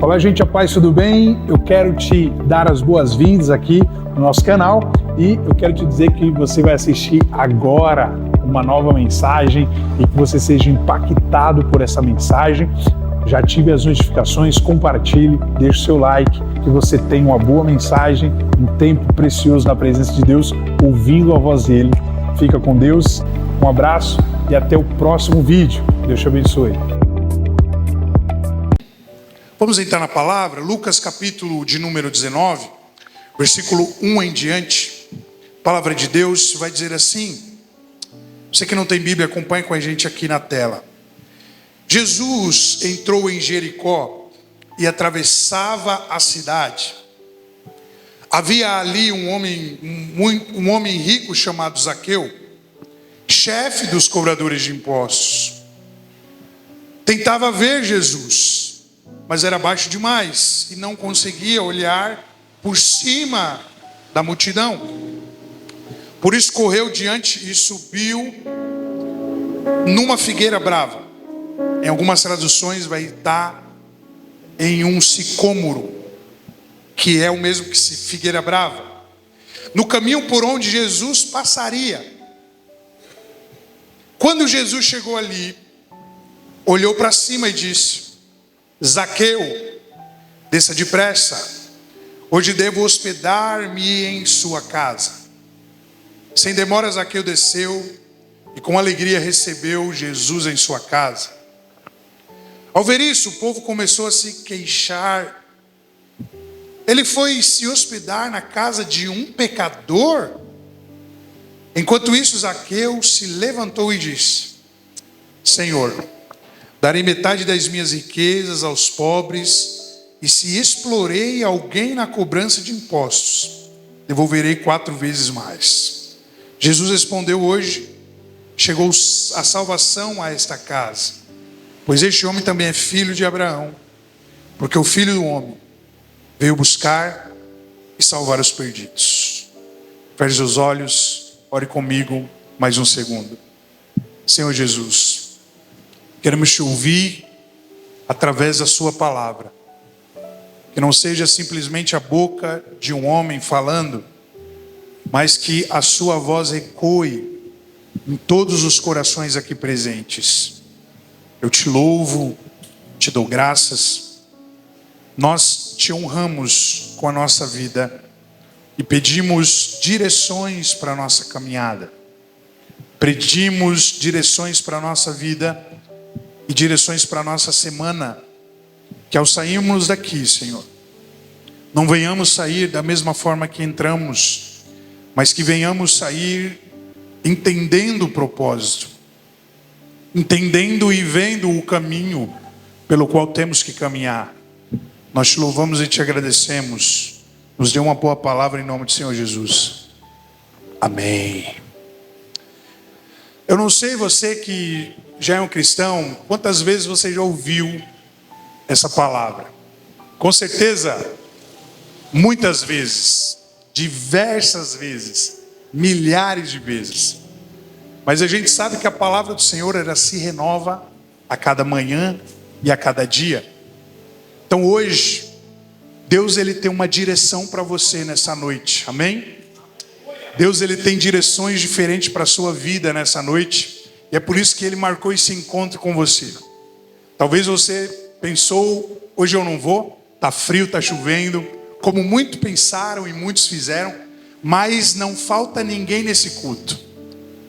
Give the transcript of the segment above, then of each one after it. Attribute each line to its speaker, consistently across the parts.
Speaker 1: Olá, gente, a paz, tudo bem? Eu quero te dar as boas-vindas aqui no nosso canal e eu quero te dizer que você vai assistir agora uma nova mensagem e que você seja impactado por essa mensagem. Já ative as notificações, compartilhe, deixe o seu like, que você tenha uma boa mensagem, um tempo precioso na presença de Deus, ouvindo a voz dele. Fica com Deus, um abraço e até o próximo vídeo. Deus te abençoe.
Speaker 2: Vamos entrar na palavra, Lucas capítulo de número 19, versículo 1 em diante. A palavra de Deus vai dizer assim. Você que não tem Bíblia, acompanhe com a gente aqui na tela. Jesus entrou em Jericó e atravessava a cidade. Havia ali um homem rico chamado Zaqueu, chefe dos cobradores de impostos. Tentava ver Jesus, mas era baixo demais e não conseguia olhar por cima da multidão. Por isso correu diante e subiu numa figueira brava. Em algumas traduções vai estar em um sicômoro, que é o mesmo que figueira brava, no caminho por onde Jesus passaria. Quando Jesus chegou ali, olhou para cima e disse: Zaqueu, desça depressa, hoje devo hospedar-me em sua casa. Sem demora, Zaqueu desceu e com alegria recebeu Jesus em sua casa. Ao ver isso, o povo começou a se queixar. Ele foi se hospedar na casa de um pecador? Enquanto isso, Zaqueu se levantou e disse: Senhor, darei metade das minhas riquezas aos pobres, e se explorei alguém na cobrança de impostos, devolverei 4 vezes mais. Jesus respondeu: hoje chegou a salvação a esta casa, pois este homem também é filho de Abraão, porque o Filho do Homem veio buscar e salvar os perdidos. Feche os olhos, ore comigo mais um segundo. Senhor Jesus, queremos te ouvir através da sua palavra. Que não seja simplesmente a boca de um homem falando, mas que a sua voz ecoe em todos os corações aqui presentes. Eu te louvo, te dou graças. Nós te honramos com a nossa vida e pedimos direções para a nossa caminhada. Pedimos direções para a nossa vida e direções para a nossa semana. Que ao sairmos daqui, Senhor, não venhamos sair da mesma forma que entramos, mas que venhamos sair entendendo o propósito, entendendo e vendo o caminho pelo qual temos que caminhar. Nós te louvamos e te agradecemos. Nos dê uma boa palavra em nome do Senhor Jesus. Amém. Eu não sei, você que já é um cristão, quantas vezes você já ouviu essa palavra? Com certeza, muitas vezes, diversas vezes, milhares de vezes. Mas a gente sabe que a palavra do Senhor, ela se renova a cada manhã e a cada dia. Então hoje, Deus ele tem uma direção para você nessa noite, amém? Deus ele tem direções diferentes para a sua vida nessa noite, e é por isso que ele marcou esse encontro com você. Talvez você pensou: hoje eu não vou, tá frio, tá chovendo, como muitos pensaram e muitos fizeram, mas não falta ninguém nesse culto.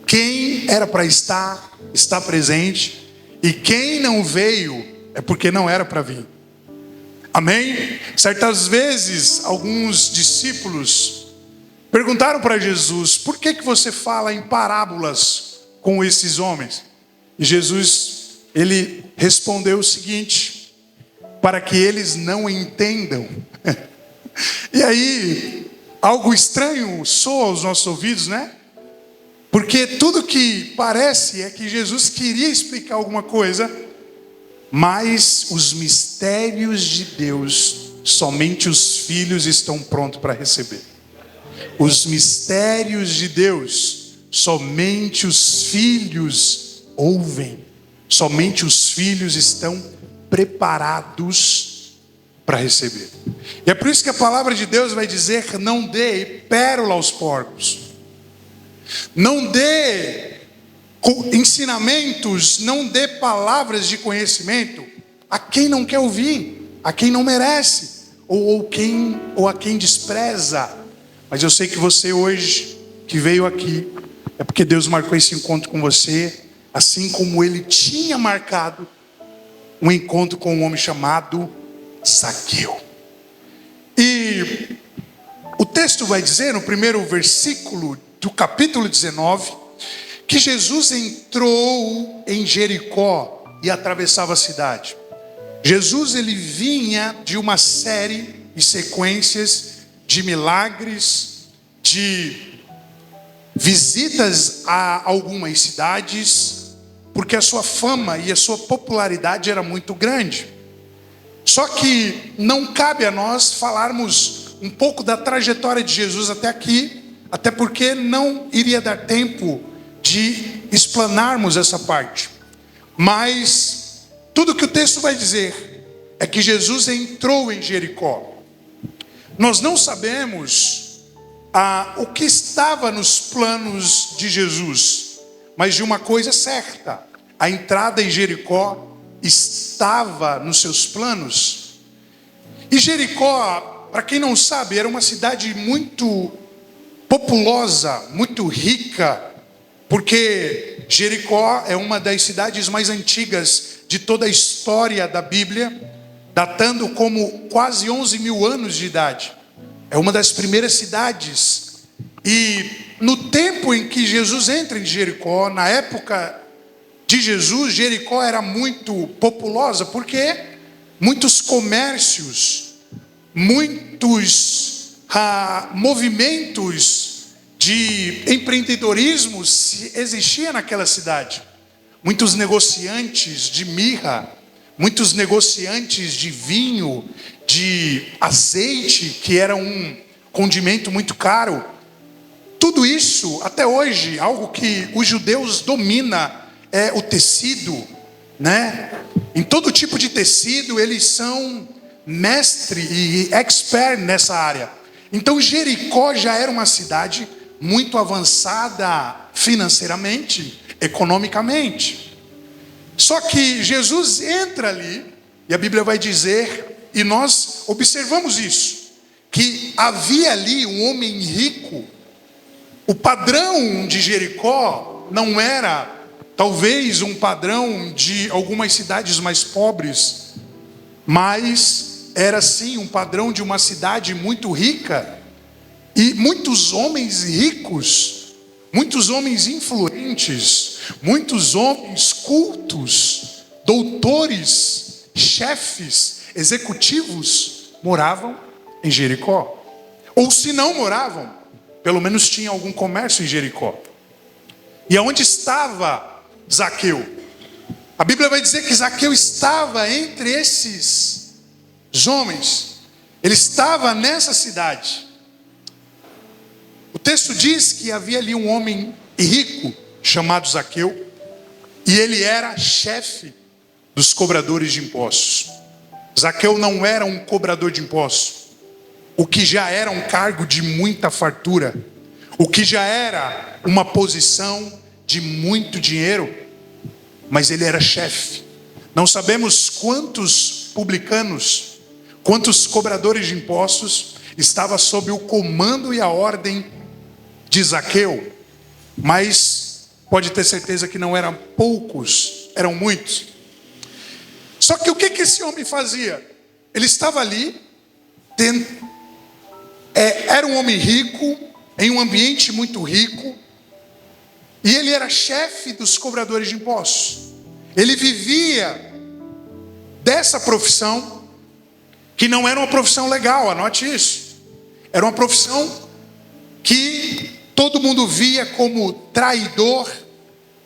Speaker 2: Quem era para estar, está presente, e quem não veio é porque não era para vir. Amém? Certas vezes, alguns discípulos perguntaram para Jesus: por que você fala em parábolas com esses homens? E Jesus, ele respondeu o seguinte: para que eles não entendam. E aí, algo estranho soa aos nossos ouvidos, né? Porque tudo que parece é que Jesus queria explicar alguma coisa, mas os mistérios de Deus, somente os filhos estão prontos para receber. Os mistérios de Deus, somente os filhos ouvem. Somente os filhos estão preparados para receber. E é por isso que a palavra de Deus vai dizer: não dê pérola aos porcos, não dê ensinamentos, não dê palavras de conhecimento a quem não quer ouvir, a quem não merece, ou a quem despreza. Mas eu sei que você hoje, que veio aqui, é porque Deus marcou esse encontro com você, assim como Ele tinha marcado um encontro com um homem chamado Zaqueu. E o texto vai dizer, no primeiro versículo do capítulo 19, que Jesus entrou em Jericó e atravessava a cidade. Jesus, ele vinha de uma série e sequências de milagres, de visitas a algumas cidades, porque a sua fama e a sua popularidade era muito grande. Só que não cabe a nós falarmos um pouco da trajetória de Jesus até aqui, até porque não iria dar tempo de explanarmos essa parte. Mas tudo que o texto vai dizer é que Jesus entrou em Jericó. Nós não sabemos o que estava nos planos de Jesus, mas de uma coisa certa: a entrada em Jericó estava nos seus planos. E Jericó, para quem não sabe, era uma cidade muito populosa, muito rica, porque Jericó é uma das cidades mais antigas de toda a história da Bíblia, datando como quase 11 mil anos de idade. É uma das primeiras cidades. E no tempo em que Jesus entra em Jericó, na época de Jesus, Jericó era muito populosa, porque muitos comércios, muitos movimentos de empreendedorismo existiam naquela cidade. Muitos negociantes de mirra, muitos negociantes de vinho, de azeite, que era um condimento muito caro. Tudo isso, até hoje, algo que os judeus dominam é o tecido, né? Em todo tipo de tecido, eles são mestre e expert nessa área. Então Jericó já era uma cidade muito avançada financeiramente, economicamente. Só que Jesus entra ali, e a Bíblia vai dizer, e nós observamos isso, que havia ali um homem rico. O padrão de Jericó não era talvez um padrão de algumas cidades mais pobres, mas era sim um padrão de uma cidade muito rica. E muitos homens ricos, muitos homens influentes, muitos homens cultos, doutores, chefes, executivos, moravam em Jericó. Ou se não moravam, pelo menos tinha algum comércio em Jericó. E aonde estava Zaqueu? A Bíblia vai dizer que Zaqueu estava entre esses homens. Ele estava nessa cidade. O texto diz que havia ali um homem rico chamado Zaqueu, e ele era chefe dos cobradores de impostos. Zaqueu não era um cobrador de impostos, o que já era um cargo de muita fartura, o que já era uma posição de muito dinheiro, mas ele era chefe. Não sabemos quantos publicanos, quantos cobradores de impostos estavam sob o comando e a ordem de Zaqueu, mas pode ter certeza que não eram poucos, eram muitos. Só que o que esse homem fazia? Ele estava ali, era um homem rico, em um ambiente muito rico, e ele era chefe dos cobradores de impostos. Ele vivia dessa profissão, que não era uma profissão legal, anote isso. Era uma profissão que todo mundo via como traidor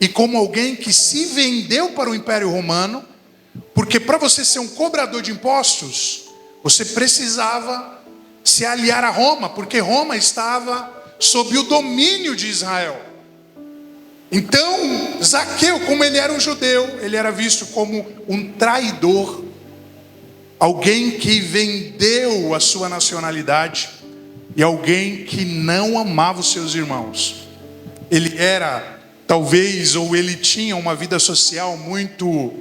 Speaker 2: e como alguém que se vendeu para o Império Romano, porque para você ser um cobrador de impostos, você precisava se aliar a Roma, porque Roma estava sob o domínio de Israel. Então, Zaqueu, como ele era um judeu, ele era visto como um traidor. alguém que vendeu a sua nacionalidade e alguém que não amava os seus irmãos. Ele era, talvez, ou ele tinha uma vida social muito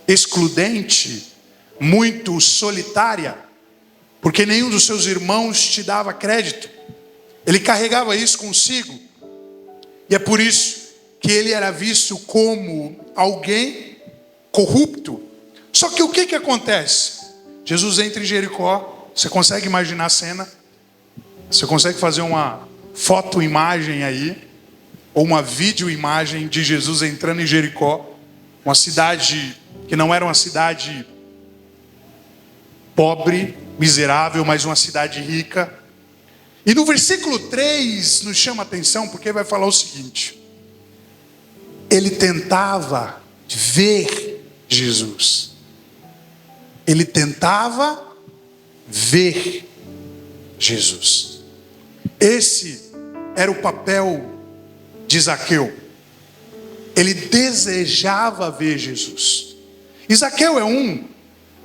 Speaker 2: excludente, muito solitária, porque nenhum dos seus irmãos te dava crédito. Ele carregava isso consigo, e é por isso que ele era visto como alguém corrupto. Só que o que acontece? Jesus entra em Jericó. Você consegue imaginar a cena? Você consegue fazer uma foto-imagem aí, ou uma vídeo-imagem de Jesus entrando em Jericó, uma cidade que não era uma cidade pobre, miserável, mas uma cidade rica. E no versículo 3 nos chama a atenção, porque vai falar o seguinte: ele tentava ver Jesus. Ele tentava ver Jesus. Esse era o papel de Zaqueu. Ele desejava ver Jesus. E Zaqueu é um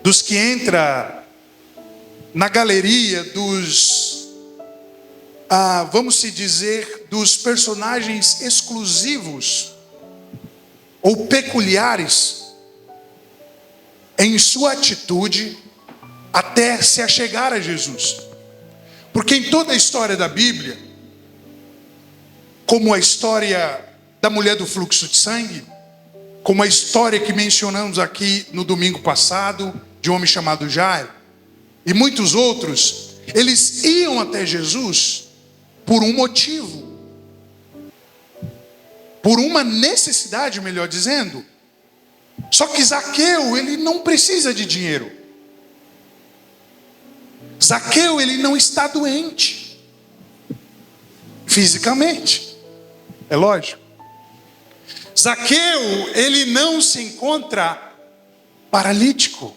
Speaker 2: dos que entra na galeria dos, vamos se dizer, dos personagens exclusivos ou peculiares em sua atitude até se achegar a Jesus. Porque em toda a história da Bíblia, como a história da mulher do fluxo de sangue, como a história que mencionamos aqui no domingo passado, de um homem chamado Jairo, e muitos outros, eles iam até Jesus por um motivo, por uma necessidade, melhor dizendo. Só que Zaqueu, ele não precisa de dinheiro. Zaqueu, ele não está doente fisicamente, é lógico. Zaqueu, ele não se encontra paralítico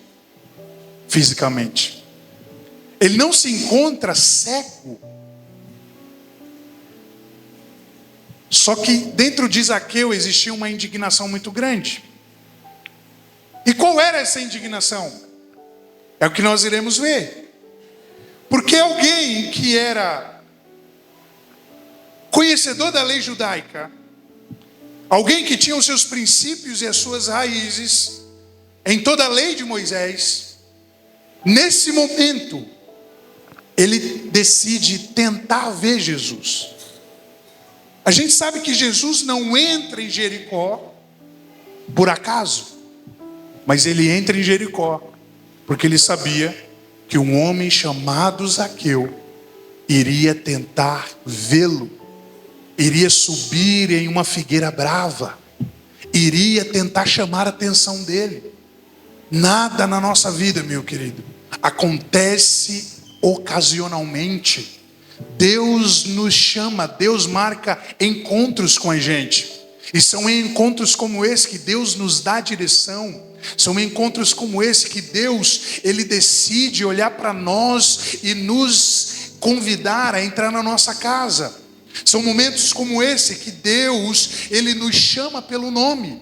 Speaker 2: fisicamente. Ele não se encontra cego. Só que dentro de Zaqueu existia uma indignação muito grande. E qual era essa indignação? É o que nós iremos ver. Porque alguém que era conhecedor da lei judaica, alguém que tinha os seus princípios e as suas raízes em toda a lei de Moisés, nesse momento, ele decide tentar ver Jesus. A gente sabe que Jesus não entra em Jericó por acaso, mas ele entra em Jericó porque ele sabia que um homem chamado Zaqueu iria tentar vê-lo, iria subir em uma figueira brava, iria tentar chamar a atenção dele. Nada na nossa vida, meu querido, acontece ocasionalmente. Deus nos chama, Deus marca encontros com a gente. E são em encontros como esse que Deus nos dá direção. São encontros como esse que Deus, ele decide olhar para nós e nos convidar a entrar na nossa casa. São momentos como esse que Deus, ele nos chama pelo nome.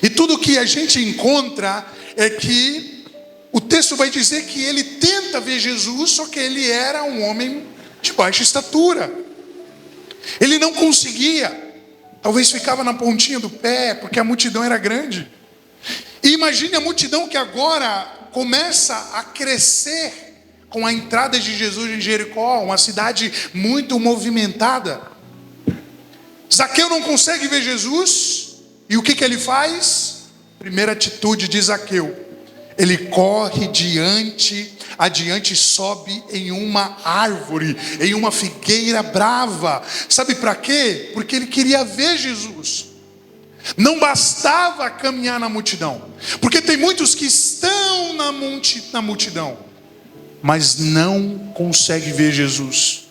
Speaker 2: E tudo que a gente encontra é que o texto vai dizer que ele tenta ver Jesus, só que ele era um homem de baixa estatura. Ele não conseguia, talvez ficava na pontinha do pé, porque a multidão era grande. E imagine a multidão que agora começa a crescer com a entrada de Jesus em Jericó, uma cidade muito movimentada. Zaqueu não consegue ver Jesus, e o que ele faz? Primeira atitude de Zaqueu: ele corre adiante, sobe em uma árvore, em uma figueira brava. Sabe para quê? Porque ele queria ver Jesus. Não bastava caminhar na multidão, porque tem muitos que estão na multidão, mas não conseguem ver Jesus.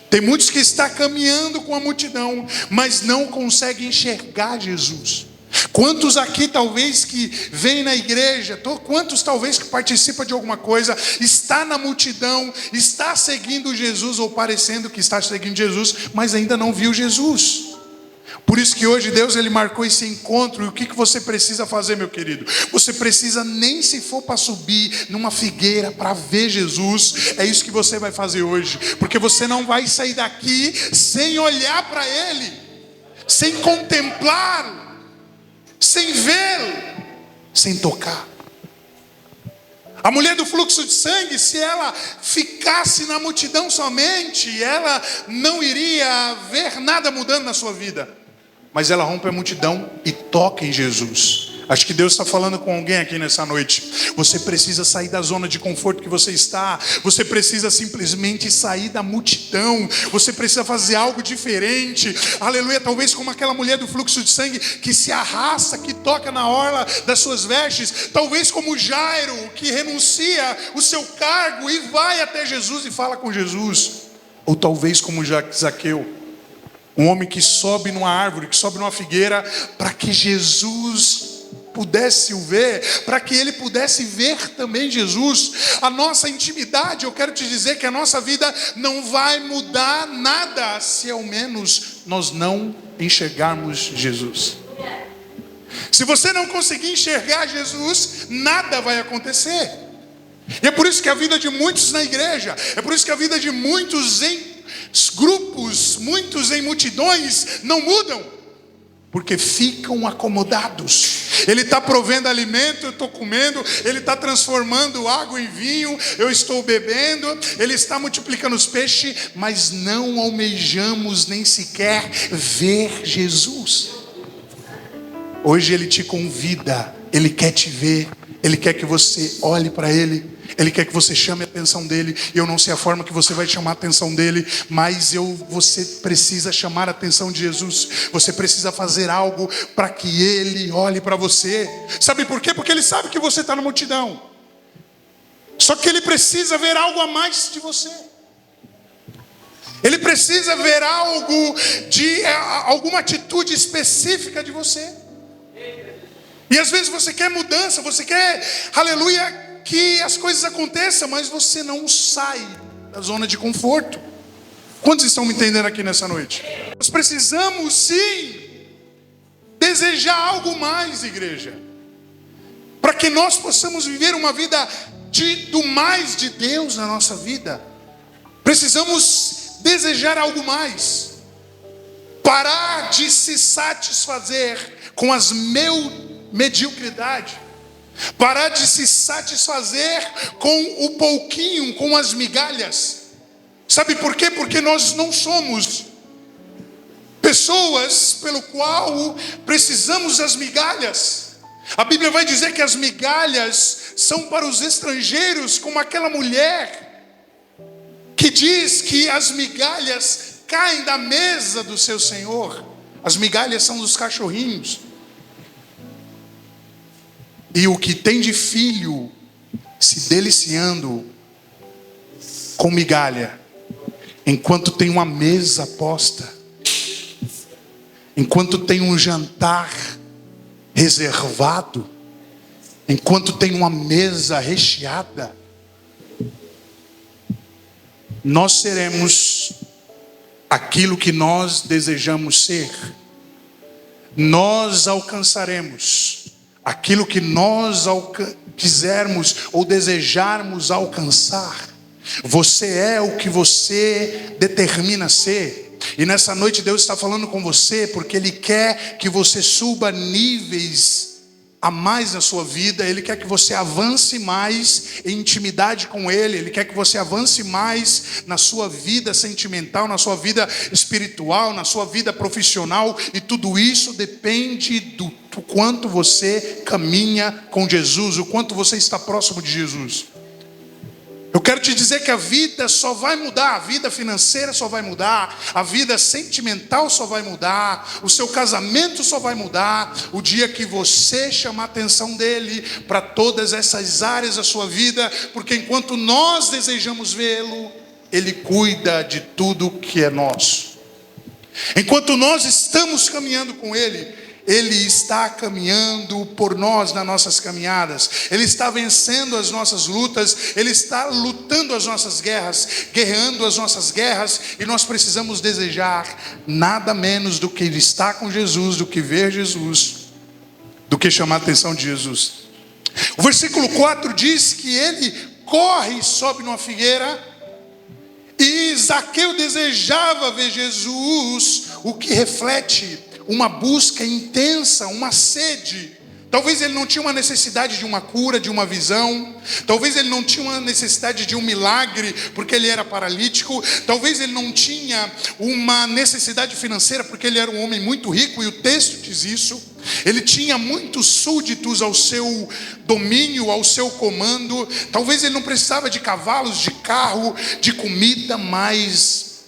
Speaker 2: Tem muitos que estão caminhando com a multidão, mas não conseguem enxergar Jesus. Quantos aqui talvez que vêm na igreja, quantos talvez que participam de alguma coisa, está na multidão, está seguindo Jesus ou parecendo que está seguindo Jesus, mas ainda não viu Jesus. Por isso que hoje Deus ele marcou esse encontro. E o que você precisa fazer, meu querido? Você precisa, nem se for para subir numa figueira para ver Jesus, é isso que você vai fazer hoje. Porque você não vai sair daqui sem olhar para Ele, sem contemplá-lo, sem vê-lo, sem tocar. A mulher do fluxo de sangue, se ela ficasse na multidão somente, ela não iria ver nada mudando na sua vida. Mas ela rompe a multidão e toca em Jesus. Acho que Deus está falando com alguém aqui nessa noite. Você precisa sair da zona de conforto que você está. Você precisa simplesmente sair da multidão. Você precisa fazer algo diferente. Aleluia, talvez como aquela mulher do fluxo de sangue que se arrasta, que toca na orla das suas vestes. Talvez como Jairo, que renuncia o seu cargo e vai até Jesus e fala com Jesus. Ou talvez como Zaqueu, um homem que sobe numa árvore, que sobe numa figueira, para que Jesus pudesse o ver, para que ele pudesse ver também Jesus. A nossa intimidade, eu quero te dizer que a nossa vida não vai mudar nada, se ao menos nós não enxergarmos Jesus. Se você não conseguir enxergar Jesus, nada vai acontecer. E é por isso que a vida de muitos na igreja, é por isso que a vida de muitos em grupos, muitos em multidões não mudam, porque ficam acomodados. Ele está provendo alimento, eu estou comendo. Ele está transformando água em vinho, eu estou bebendo. Ele está multiplicando os peixes, mas não almejamos nem sequer ver Jesus. Hoje Ele te convida, Ele quer te ver, Ele quer que você olhe para Ele, Ele quer que você chame a atenção dEle. E eu não sei a forma que você vai chamar a atenção dEle, mas você precisa chamar a atenção de Jesus. Você precisa fazer algo para que Ele olhe para você. Sabe por quê? Porque Ele sabe que você está na multidão. Só que Ele precisa ver algo a mais de você. Ele precisa ver algo alguma atitude específica de você. E às vezes você quer mudança, você quer, aleluia, que as coisas aconteçam, mas você não sai da zona de conforto. Quantos estão me entendendo aqui nessa noite? Nós precisamos sim desejar algo mais, igreja, para que nós possamos viver uma vida do mais de Deus na nossa vida. Precisamos desejar algo mais, parar de se satisfazer com as mediocridade, parar de se satisfazer com o pouquinho, com as migalhas. Sabe por quê? Porque nós não somos pessoas pelo qual precisamos das migalhas. A Bíblia vai dizer que as migalhas são para os estrangeiros, como aquela mulher que diz que as migalhas caem da mesa do seu Senhor. As migalhas são dos cachorrinhos. E o que tem de filho se deliciando com migalha, enquanto tem uma mesa posta, enquanto tem um jantar reservado, enquanto tem uma mesa recheada, nós seremos aquilo que nós desejamos ser. Nós alcançaremos aquilo que nós quisermos ou desejarmos alcançar. Você é o que você determina ser. E nessa noite Deus está falando com você porque Ele quer que você suba níveis a mais na sua vida. Ele quer que você avance mais em intimidade com Ele. Ele quer que você avance mais na sua vida sentimental, na sua vida espiritual, na sua vida profissional. E tudo isso depende do quanto você caminha com Jesus, o quanto você está próximo de Jesus. Eu quero te dizer que a vida só vai mudar, a vida financeira só vai mudar, a vida sentimental só vai mudar, o seu casamento só vai mudar o dia que você chamar a atenção dele para todas essas áreas da sua vida, porque enquanto nós desejamos vê-lo, ele cuida de tudo que é nosso. Enquanto nós estamos caminhando com ele, Ele está caminhando por nós nas nossas caminhadas. Ele está vencendo as nossas lutas. Ele está lutando as nossas guerras, guerreando as nossas guerras. E nós precisamos desejar nada menos do que estar com Jesus, do que ver Jesus, do que chamar a atenção de Jesus. O versículo 4 diz que ele corre e sobe numa figueira. E Zaqueu desejava ver Jesus, o que reflete uma busca intensa, uma sede. Talvez ele não tinha uma necessidade de uma cura, de uma visão. Talvez ele não tinha uma necessidade de um milagre, porque ele era paralítico. Talvez ele não tinha uma necessidade financeira, porque ele era um homem muito rico, e o texto diz isso. Ele tinha muitos súditos ao seu domínio, ao seu comando. Talvez ele não precisava de cavalos, de carro, de comida, mas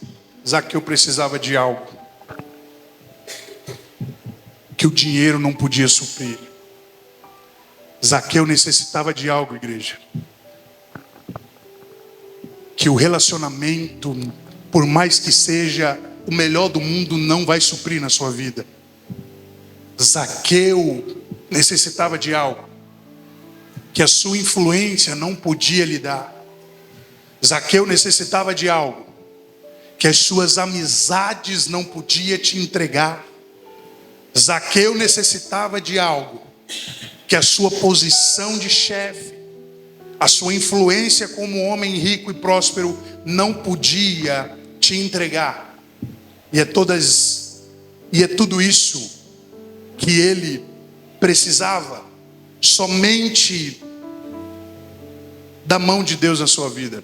Speaker 2: Zaqueu precisava de algo que o dinheiro não podia suprir. Zaqueu necessitava de algo, igreja, que o relacionamento, por mais que seja o melhor do mundo, não vai suprir na sua vida. Zaqueu necessitava de algo que a sua influência não podia lhe dar. Zaqueu necessitava de algo que as suas amizades não podiam te entregar. Zaqueu necessitava de algo que a sua posição de chefe, a sua influência como homem rico e próspero não podia te entregar. E é tudo isso que ele precisava, somente da mão de Deus na sua vida,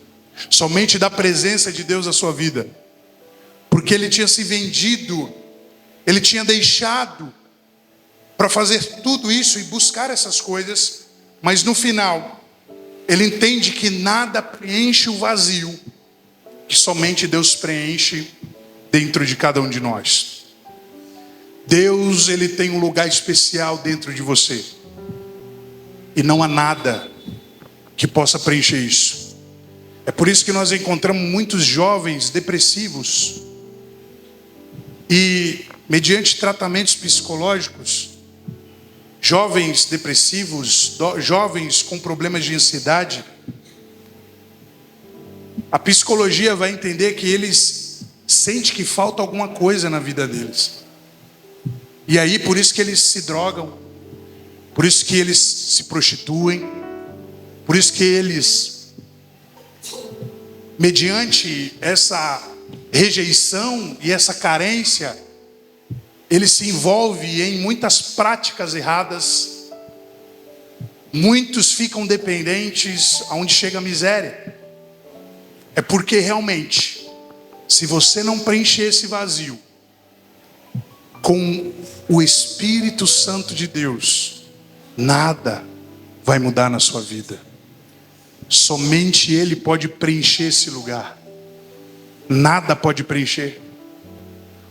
Speaker 2: somente da presença de Deus na sua vida, porque ele tinha se vendido, ele tinha deixado para fazer tudo isso e buscar essas coisas, mas no final, ele entende que nada preenche o vazio, que somente Deus preenche dentro de cada um de nós. Deus, ele tem um lugar especial dentro de você, e não há nada que possa preencher isso. É por isso que nós encontramos muitos jovens depressivos, e mediante tratamentos psicológicos, jovens depressivos, jovens com problemas de ansiedade, a psicologia vai entender que eles sentem que falta alguma coisa na vida deles. E aí, por isso que eles se drogam, por isso que eles se prostituem, por isso que eles, mediante essa rejeição e essa carência, ele se envolve em muitas práticas erradas. Muitos ficam dependentes, aonde chega a miséria. É porque realmente, se você não preencher esse vazio com o Espírito Santo de Deus, nada vai mudar na sua vida. Somente Ele pode preencher esse lugar. Nada pode preencher.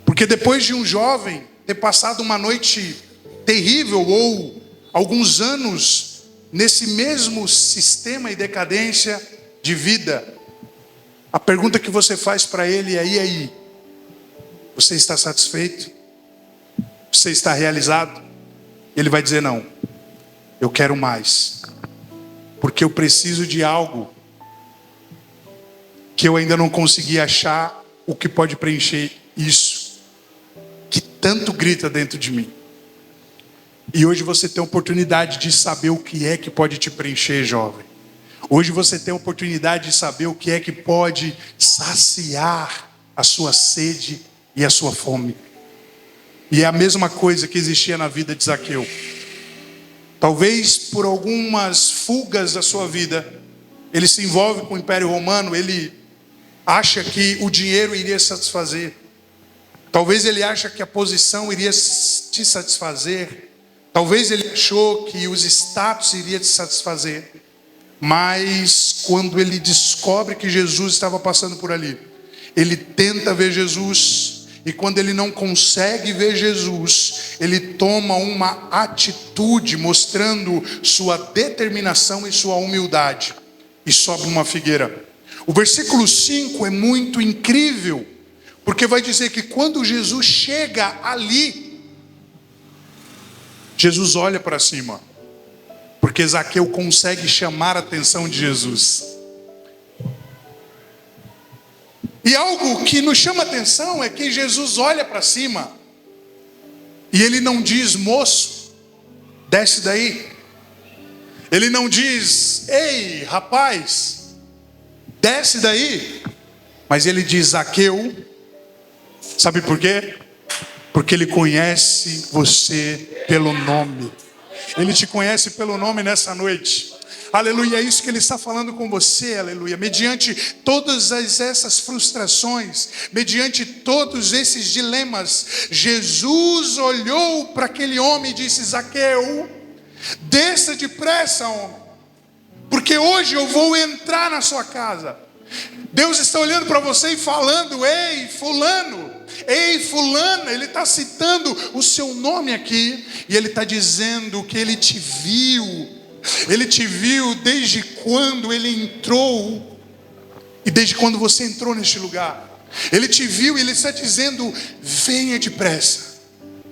Speaker 2: Porque depois de um jovem ter passado uma noite terrível, ou alguns anos nesse mesmo sistema e decadência de vida, a pergunta que você faz para ele é: e aí? Você está satisfeito? Você está realizado? Ele vai dizer: não, eu quero mais, porque eu preciso de algo que eu ainda não consegui achar o que pode preencher isso, que tanto grita dentro de mim. E hoje você tem a oportunidade de saber o que é que pode te preencher, jovem. Hoje você tem a oportunidade de saber o que é que pode saciar a sua sede e a sua fome. E é a mesma coisa que existia na vida de Zaqueu. Talvez por algumas fugas da sua vida, ele se envolve com o Império Romano, ele acha que o dinheiro iria satisfazer. Talvez ele acha que a posição iria te satisfazer. Talvez ele achou que os status iriam te satisfazer. Mas quando ele descobre que Jesus estava passando por ali, ele tenta ver Jesus. E quando ele não consegue ver Jesus, ele toma uma atitude mostrando sua determinação e sua humildade, e sobe uma figueira. O versículo 5 é muito incrível, porque vai dizer que quando Jesus chega ali, Jesus olha para cima, porque Zaqueu consegue chamar a atenção de Jesus. E algo que nos chama a atenção é que Jesus olha para cima e ele não diz: moço, desce daí. Ele não diz: ei, rapaz, desce daí. Mas ele diz: Zaqueu. Sabe por quê? Porque ele conhece você pelo nome. Ele te conhece pelo nome nessa noite. Aleluia, é isso que ele está falando com você, aleluia. Mediante todas essas frustrações, mediante todos esses dilemas, Jesus olhou para aquele homem e disse: Zaqueu, desça depressa, homem, porque hoje eu vou entrar na sua casa. Deus está olhando para você e falando: ei, fulano, ei, fulana. Ele está citando o seu nome aqui, e ele está dizendo que ele te viu. Ele te viu desde quando ele entrou, e desde quando você entrou neste lugar. Ele te viu e ele está dizendo: venha depressa,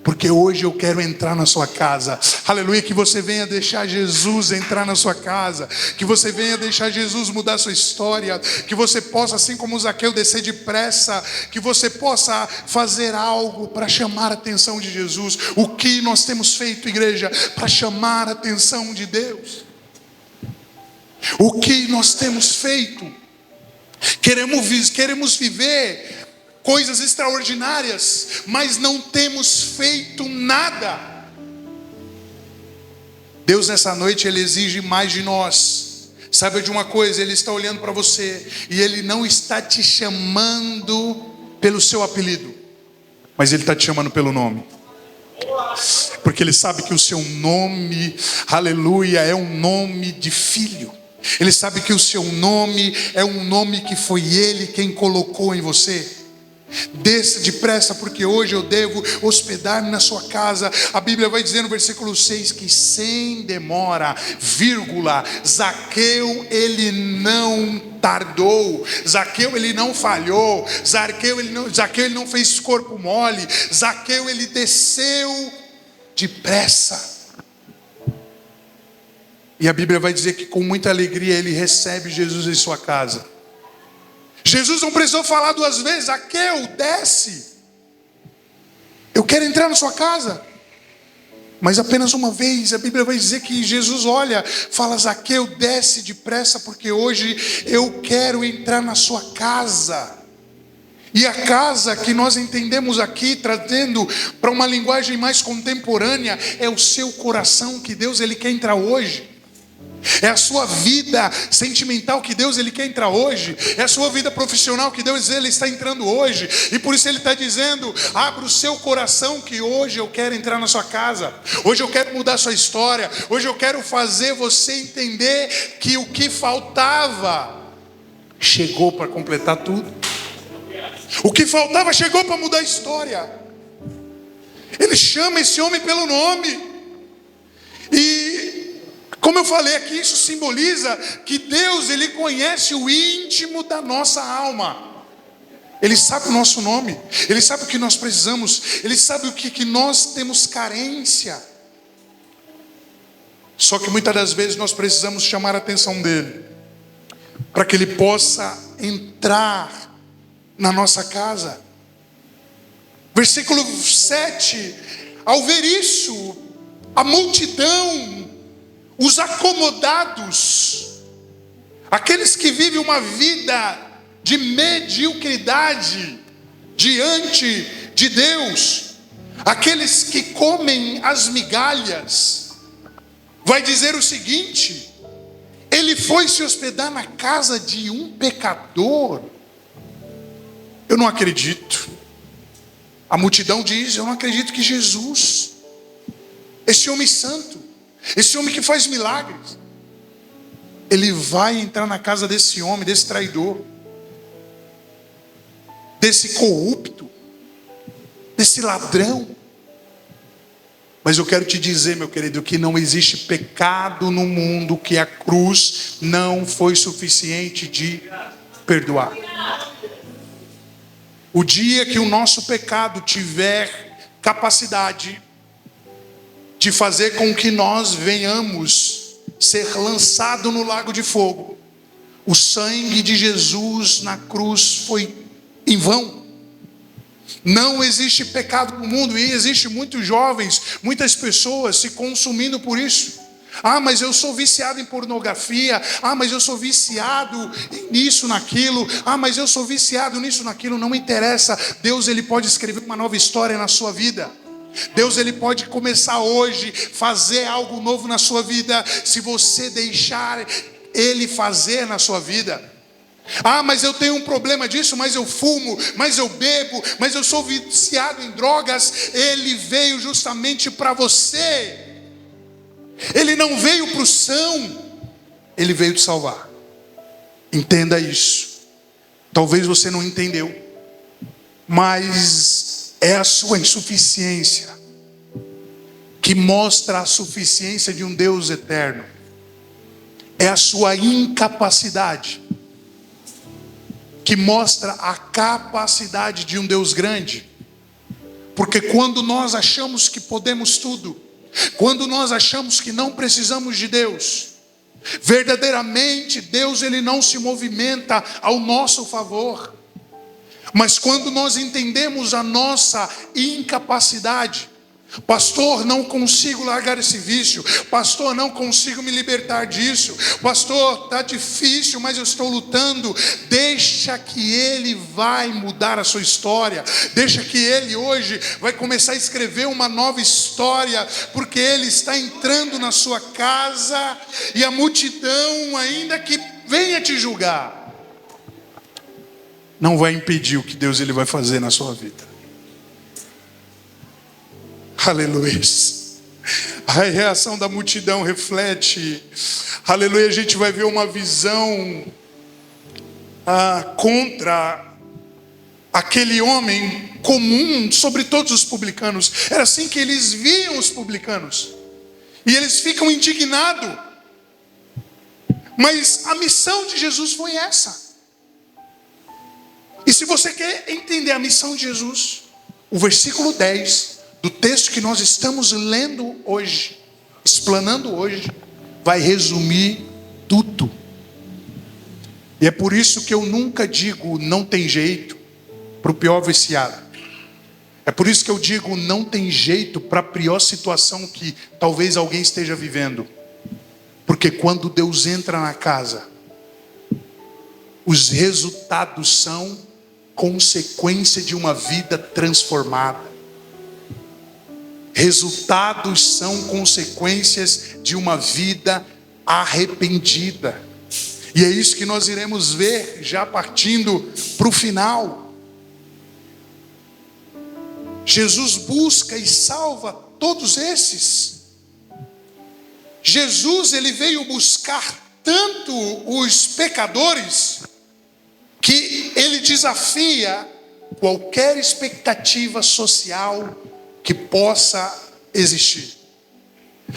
Speaker 2: porque hoje eu quero entrar na sua casa. Aleluia, que você venha deixar Jesus entrar na sua casa, que você venha deixar Jesus mudar a sua história, que você possa, assim como Zaqueu, descer depressa, que você possa fazer algo para chamar a atenção de Jesus. O que nós temos feito, igreja, para chamar a atenção de Deus? O que nós temos feito? Queremos viver coisas extraordinárias, mas não temos feito nada. Deus nessa noite, Ele exige mais de nós. Saiba de uma coisa, Ele está olhando para você, e Ele não está te chamando pelo seu apelido, mas Ele está te chamando pelo nome. Porque Ele sabe que o seu nome, aleluia, é um nome de filho. Ele sabe que o seu nome é um nome que foi Ele quem colocou em você. Desça depressa, porque hoje eu devo hospedar-me na sua casa. A Bíblia vai dizer no versículo 6 que sem demora, vírgula, Zaqueu ele não tardou, Zaqueu ele não falhou, Zaqueu ele não fez corpo mole, Zaqueu ele desceu depressa. E a Bíblia vai dizer que com muita alegria ele recebe Jesus em sua casa. Jesus não precisou falar duas vezes: Zaqueu, desce, eu quero entrar na sua casa. Mas apenas uma vez. A Bíblia vai dizer que Jesus olha, fala: Zaqueu, desce depressa, porque hoje eu quero entrar na sua casa. E a casa que nós entendemos aqui, trazendo para uma linguagem mais contemporânea, é o seu coração, que Deus ele quer entrar hoje. É a sua vida sentimental que Deus ele quer entrar hoje. É a sua vida profissional que Deus ele está entrando hoje. E por isso ele está dizendo: abra o seu coração, que hoje eu quero entrar na sua casa. Hoje eu quero mudar a sua história. Hoje eu quero fazer você entender que o que faltava chegou para completar tudo. O que faltava chegou para mudar a história. Ele chama esse homem pelo nome. E como eu falei aqui, isso simboliza que Deus ele conhece o íntimo da nossa alma. Ele sabe o nosso nome, Ele sabe o que nós precisamos, Ele sabe o que nós temos carência. Só que muitas das vezes nós precisamos chamar a atenção dEle, para que Ele possa entrar na nossa casa. Versículo 7, ao ver isso, a multidão, os acomodados, aqueles que vivem uma vida de mediocridade diante de Deus, aqueles que comem as migalhas, vai dizer o seguinte: ele foi se hospedar na casa de um pecador. Eu não acredito. A multidão diz: eu não acredito que Jesus, esse homem santo, esse homem que faz milagres, ele vai entrar na casa desse homem, desse traidor, desse corrupto, desse ladrão. Mas eu quero te dizer, meu querido, que não existe pecado no mundo que a cruz não foi suficiente de perdoar. O dia que o nosso pecado tiver capacidade de fazer com que nós venhamos ser lançados no lago de fogo. O sangue de Jesus na cruz foi em vão. Não existe pecado no mundo, e existe muitos jovens, muitas pessoas se consumindo por isso. Ah, mas eu sou viciado em pornografia. Ah, mas eu sou viciado nisso, naquilo. Ah, mas eu sou viciado nisso, naquilo. Não interessa. Deus, Ele pode escrever uma nova história na sua vida. Deus, Ele pode começar hoje, fazer algo novo na sua vida, se você deixar Ele fazer na sua vida. Ah, mas eu tenho um problema disso, mas eu fumo, mas eu bebo, mas eu sou viciado em drogas. Ele veio justamente para você. Ele não veio para o são, Ele veio te salvar. Entenda isso. Talvez você não entendeu, mas é a sua insuficiência que mostra a suficiência de um Deus eterno. É a sua incapacidade que mostra a capacidade de um Deus grande. Porque quando nós achamos que podemos tudo, quando nós achamos que não precisamos de Deus, verdadeiramente Deus, Ele não se movimenta ao nosso favor. Mas quando nós entendemos a nossa incapacidade, pastor, não consigo largar esse vício. Pastor, não consigo me libertar disso. Pastor, está difícil, mas eu estou lutando. Deixa que Ele vai mudar a sua história. Deixa que Ele hoje vai começar a escrever uma nova história. Porque Ele está entrando na sua casa. E a multidão, ainda que venha te julgar, não vai impedir o que Deus, Ele vai fazer na sua vida. Aleluia. A reação da multidão reflete, aleluia, a gente vai ver uma visão contra aquele homem comum sobre todos os publicanos. Era assim que eles viam os publicanos, e eles ficam indignados. Mas a missão de Jesus foi essa. E se você quer entender a missão de Jesus, o versículo 10 do texto que nós estamos lendo hoje, explanando hoje, vai resumir tudo. E é por isso que eu nunca digo não tem jeito para o pior viciado. É por isso que eu digo não tem jeito para a pior situação que talvez alguém esteja vivendo. Porque quando Deus entra na casa, os resultados são consequência de uma vida transformada. Resultados são consequências de uma vida arrependida. E é isso que nós iremos ver já partindo para o final. Jesus busca e salva todos esses. Jesus, Ele veio buscar tanto os pecadores que Ele desafia qualquer expectativa social que possa existir.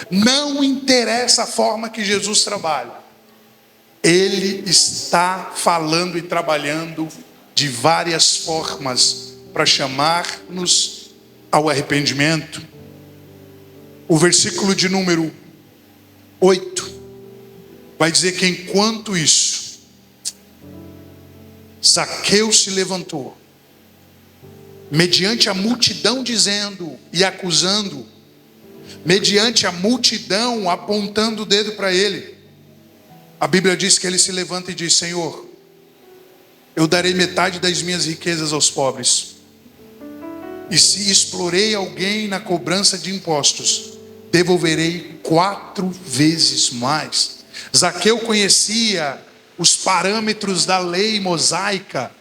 Speaker 2: Não interessa a forma que Jesus trabalha. Ele está falando e trabalhando de várias formas para chamar-nos ao arrependimento. O versículo de número 8 vai dizer que enquanto isso, Zaqueu se levantou, mediante a multidão dizendo e acusando, mediante a multidão apontando o dedo para ele. A Bíblia diz que ele se levanta e diz: Senhor, eu darei metade das minhas riquezas aos pobres. E se explorei alguém na cobrança de impostos, devolverei 4 vezes mais. Zaqueu conhecia os parâmetros da lei mosaica.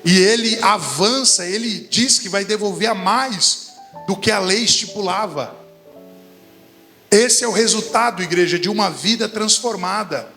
Speaker 2: E ele avança, ele diz que vai devolver a mais do que a lei estipulava. Esse é o resultado, igreja, de uma vida transformada.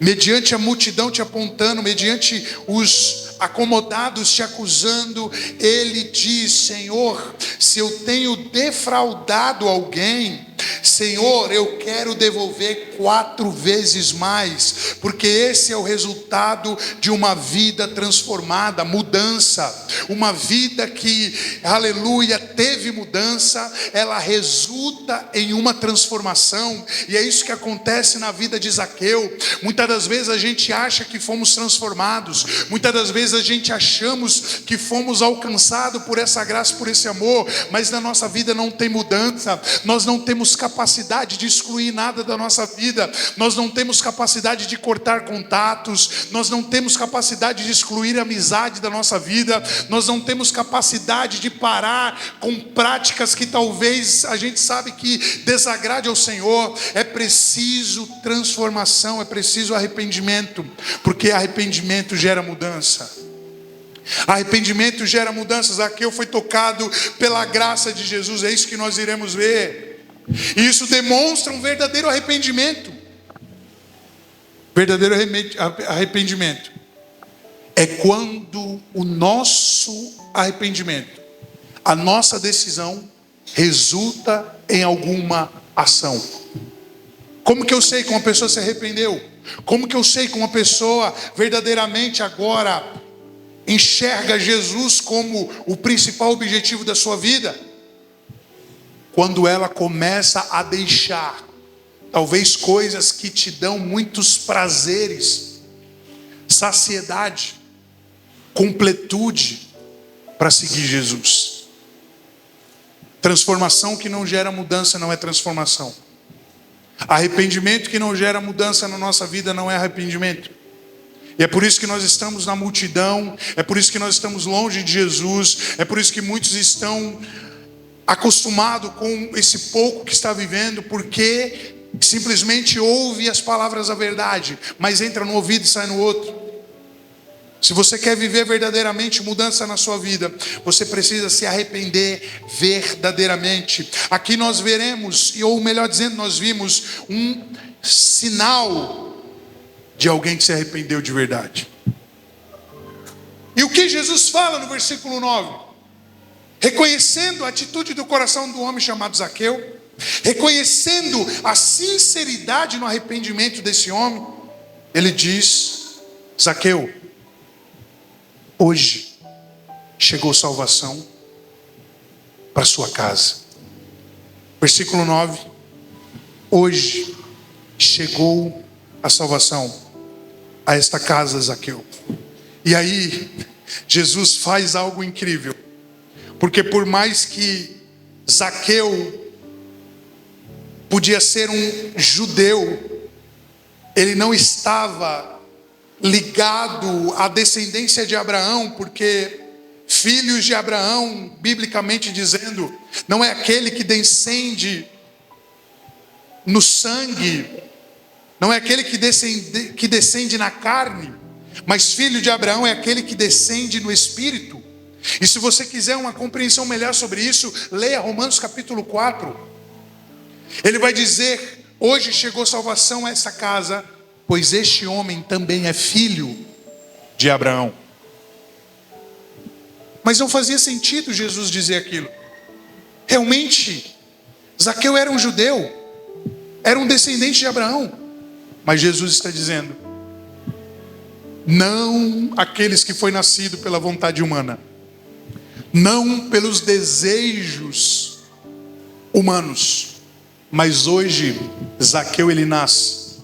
Speaker 2: Mediante a multidão te apontando, mediante os acomodados te acusando, ele diz: Senhor, se eu tenho defraudado alguém, Senhor, eu quero devolver 4 vezes mais, porque esse é o resultado de uma vida transformada, mudança. uma vida que, aleluia, teve mudança, ela resulta em uma transformação. E é isso que acontece na vida de Zaqueu. Muitas das vezes a gente acha que fomos transformados, muitas das vezes a gente achamos que fomos alcançados por essa graça, por esse amor, mas na nossa vida não tem mudança. Nós não temos capacidade de excluir nada da nossa vida, nós não temos capacidade de cortar contatos, nós não temos capacidade de excluir a amizade da nossa vida, nós não temos capacidade de parar com práticas que talvez a gente sabe que desagrade ao Senhor. É preciso transformação, é preciso arrependimento, porque arrependimento gera mudança. Arrependimento gera mudanças. Zaqueu foi tocado pela graça de Jesus, é isso que nós iremos ver. E isso demonstra um verdadeiro arrependimento. Verdadeiro arrependimento é quando o nosso arrependimento, a nossa decisão, resulta em alguma ação. Como que eu sei que uma pessoa se arrependeu? Como que eu sei que uma pessoa verdadeiramente agora enxerga Jesus como o principal objetivo da sua vida? Quando ela começa a deixar talvez coisas que te dão muitos prazeres, saciedade, completude, para seguir Jesus. Transformação que não gera mudança não é transformação. Arrependimento que não gera mudança na nossa vida não é arrependimento. E é por isso que nós estamos na multidão, é por isso que nós estamos longe de Jesus, é por isso que muitos estão acostumados com esse pouco que está vivendo, porque simplesmente ouve as palavras da verdade, mas entra no ouvido e sai no outro. Se você quer viver verdadeiramente mudança na sua vida, você precisa se arrepender verdadeiramente. Aqui nós veremos, ou melhor dizendo, nós vimos um sinal de alguém que se arrependeu de verdade. E o que Jesus fala no versículo 9? Reconhecendo a atitude do coração do homem chamado Zaqueu, reconhecendo a sinceridade no arrependimento desse homem, ele diz: Zaqueu, hoje chegou salvação para sua casa. Versículo 9: hoje chegou a salvação a esta casa, Zaqueu. E aí Jesus faz algo incrível, porque por mais que Zaqueu podia ser um judeu, ele não estava ligado à descendência de Abraão, porque filhos de Abraão, biblicamente dizendo, não é aquele que descende no sangue, não é aquele que descende na carne, mas filho de Abraão é aquele que descende no espírito. E se você quiser uma compreensão melhor sobre isso, leia Romanos capítulo 4. Ele vai dizer: hoje chegou salvação a essa casa, pois este homem também é filho de Abraão. Mas não fazia sentido Jesus dizer aquilo. Realmente, Zaqueu era um judeu, era um descendente de Abraão. Mas Jesus está dizendo: não aqueles que foi nascido pela vontade humana, não pelos desejos humanos, mas hoje Zaqueu ele nasce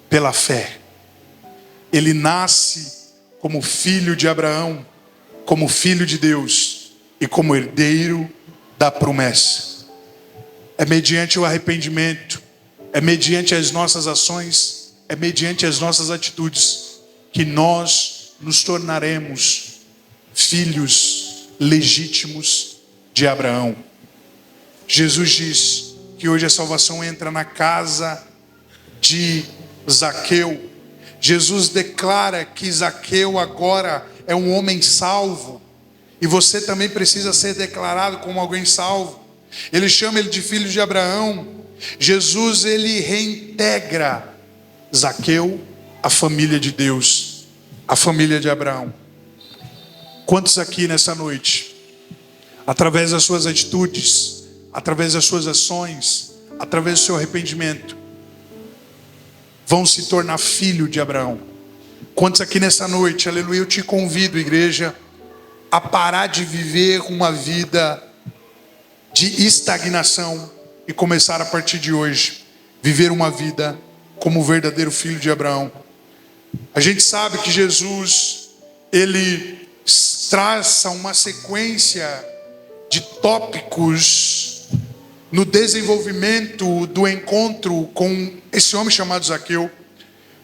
Speaker 2: pela fé. Ele nasce como filho de Abraão, como filho de Deus e como herdeiro da promessa. É mediante o arrependimento, é mediante as nossas ações, é mediante as nossas atitudes que nós nos tornaremos filhos legítimos de Abraão. Jesus diz que hoje a salvação entra na casa de Zaqueu. Jesus declara que Zaqueu agora é um homem salvo, e você também precisa ser declarado como alguém salvo. Ele chama ele de filho de Abraão. Jesus ele reintegra Zaqueu à família de Deus, à família de Abraão. Quantos aqui nessa noite, através das suas atitudes, através das suas ações, através do seu arrependimento, vão se tornar filho de Abraão? Quantos aqui nessa noite, aleluia, eu te convido, igreja, a parar de viver uma vida de estagnação e começar a partir de hoje viver uma vida como o verdadeiro filho de Abraão. A gente sabe que Jesus, ele traça uma sequência de tópicos no desenvolvimento do encontro com esse homem chamado Zaqueu,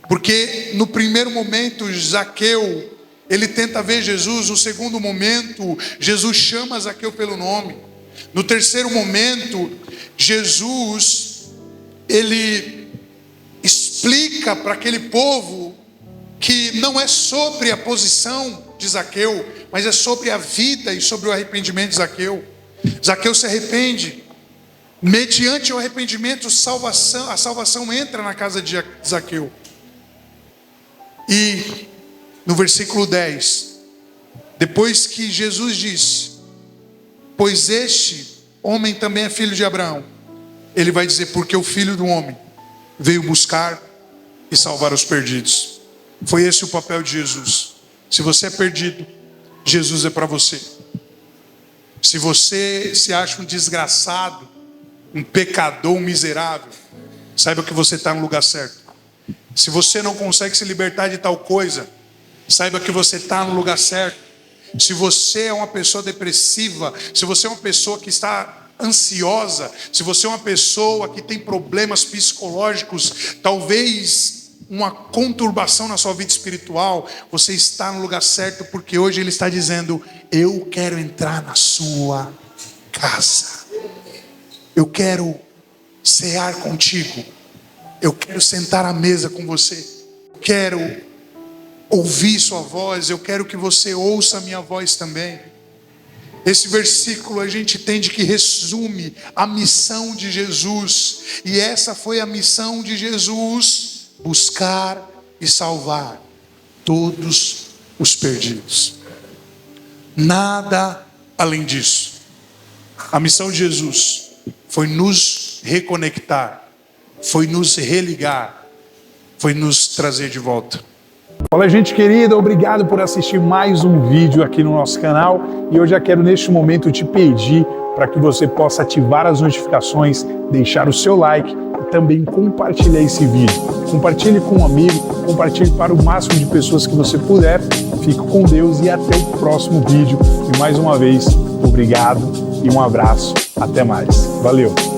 Speaker 2: porque no primeiro momento Zaqueu, ele tenta ver Jesus. No segundo momento, Jesus chama Zaqueu pelo nome. No terceiro momento, Jesus, ele explica para aquele povo que não é sobre a posição de Zaqueu, mas é sobre a vida e sobre o arrependimento de Zaqueu. Zaqueu se arrepende. Mediante o arrependimento, a salvação entra na casa de Zaqueu. E no versículo 10, depois que Jesus diz, pois este homem também é filho de Abraão, ele vai dizer, porque o Filho do Homem veio buscar e salvar os perdidos. Foi esse o papel de Jesus. Se você é perdido, Jesus é para você. Se você se acha um desgraçado, um pecador, um miserável, saiba que você está no lugar certo. Se você não consegue se libertar de tal coisa, saiba que você está no lugar certo. Se você é uma pessoa depressiva, se você é uma pessoa que está ansiosa, se você é uma pessoa que tem problemas psicológicos, talvez uma conturbação na sua vida espiritual, você está no lugar certo, porque hoje Ele está dizendo, eu quero entrar na sua casa. Eu quero cear contigo. Eu quero sentar à mesa com você. Quero ouvir sua voz. Eu quero que você ouça a minha voz também. Esse versículo a gente entende que resume a missão de Jesus. E essa foi a missão de Jesus: buscar e salvar todos os perdidos. Nada além disso. A missão de Jesus foi nos reconectar, foi nos religar, foi nos trazer de volta.
Speaker 1: Olá, gente querida, obrigado por assistir mais um vídeo aqui no nosso canal. E eu já quero neste momento te pedir para que você possa ativar as notificações, deixar o seu like e também compartilhar esse vídeo. Compartilhe com um amigo, compartilhe para o máximo de pessoas que você puder. Fique com Deus e até o próximo vídeo. E mais uma vez, obrigado e um abraço. Até mais. Valeu!